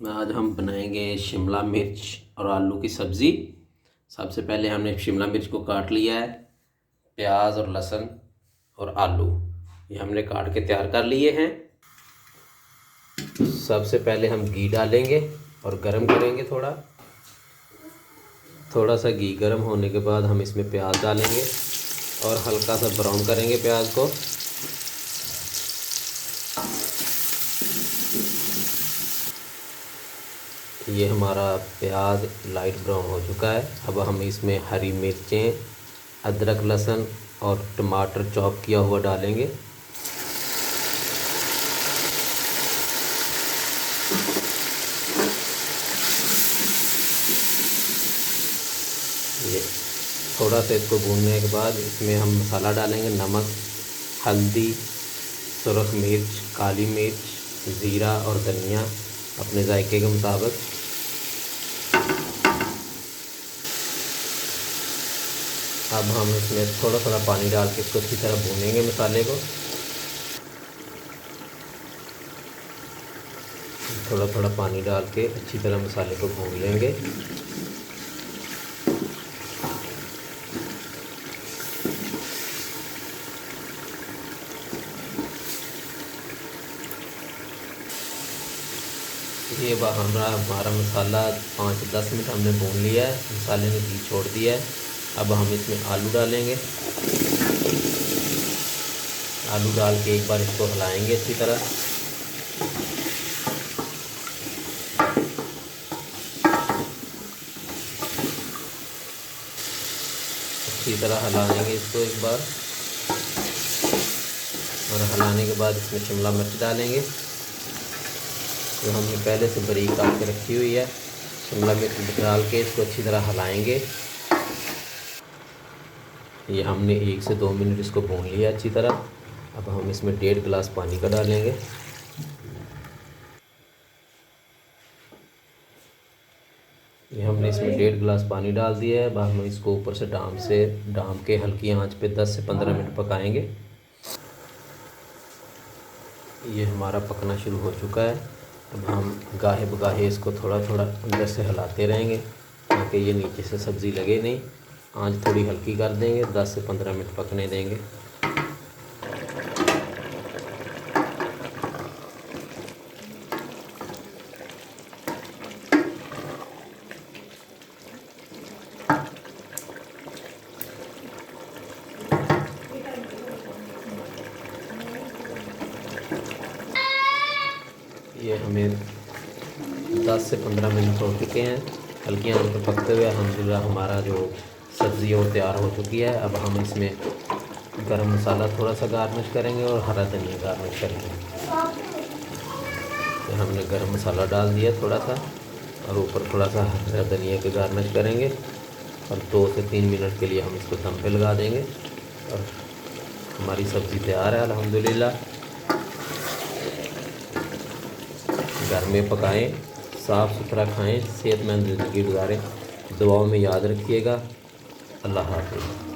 आज हम बनाएंगे शिमला मिर्च और आलू की सब्ज़ी। सबसे पहले हमने शिमला मिर्च को काट लिया है। प्याज और लहसुन और आलू ये हमने काट के तैयार कर लिए हैं। सबसे पहले हम घी डालेंगे और गरम करेंगे। थोड़ा सा घी गरम होने के बाद हम इसमें प्याज डालेंगे और हल्का सा ब्राउन करेंगे प्याज को। ये हमारा प्याज लाइट ब्राउन हो चुका है। अब हम इसमें हरी मिर्चें, अदरक, लहसुन और टमाटर चॉप किया हुआ डालेंगे। ये थोड़ा सा इसको भूनने के बाद इसमें हम मसाला डालेंगे। नमक, हल्दी, सुरख मिर्च, काली मिर्च, ज़ीरा और धनिया अपने जायके के मुताबिक। अब हम इसमें थोड़ा थोड़ा पानी डाल के इसको अच्छी तरह भूनेंगे मसाले को। थोड़ा थोड़ा पानी डाल के अच्छी तरह मसाले को भून लेंगे। ये हमारा मसाला 5-10 मिनट हमने भून लिया है। मसाले ने घी छोड़ दिया है। अब हम इसमें आलू डालेंगे। आलू डाल के एक बार इसको हिलाएंगे अच्छी तरह। अच्छी तरह हिला देंगे इसको एक बार, और हिलाने के बाद इसमें शिमला मिर्च डालेंगे जो हमने पहले से बारीक काट के रखी हुई है। शिमला मिर्च डाल के इसको अच्छी तरह हिलाएंगे। ये हमने 1 से 2 मिनट इसको भून लिया अच्छी तरह। अब हम इसमें 1.5 गिलास पानी का डालेंगे। ये हमने इसमें 1.5 गिलास पानी डाल दिया है। अब हम इसको ऊपर से डाम के हल्की आंच पे 10 से 15 मिनट पकाएंगे। ये हमारा पकना शुरू हो चुका है। अब हम गाहे बगाहे इसको थोड़ा थोड़ा अंदर से हिलाते रहेंगे ताकि ये नीचे से सब्ज़ी लगे नहीं। आंच थोड़ी हल्की कर देंगे, 10 से 15 मिनट पकने देंगे। ये हमें 10 से 15 मिनट हो चुके हैं हल्की आंच पर पकते हुए। अल्हम्दुलिल्लाह हमारा जो सब्ज़ी है वो तैयार हो चुकी है। अब हम इसमें गरम मसाला थोड़ा सा गार्निश करेंगे और हरा धनिया गार्निश करेंगे। तो हमने गरम मसाला डाल दिया थोड़ा सा, और ऊपर थोड़ा सा हरा धनिया के गार्निश करेंगे। और 2 से 3 मिनट के लिए हम इसको दम पे लगा देंगे और हमारी सब्ज़ी तैयार है अल्हम्दुलिल्लाह। घर में पकाएं, साफ़ सुथरा खाएं, सेहतमंद ज़िंदगी गुजारें। दुआओं में याद रखिएगा। अल्लाह हाफ़िज़।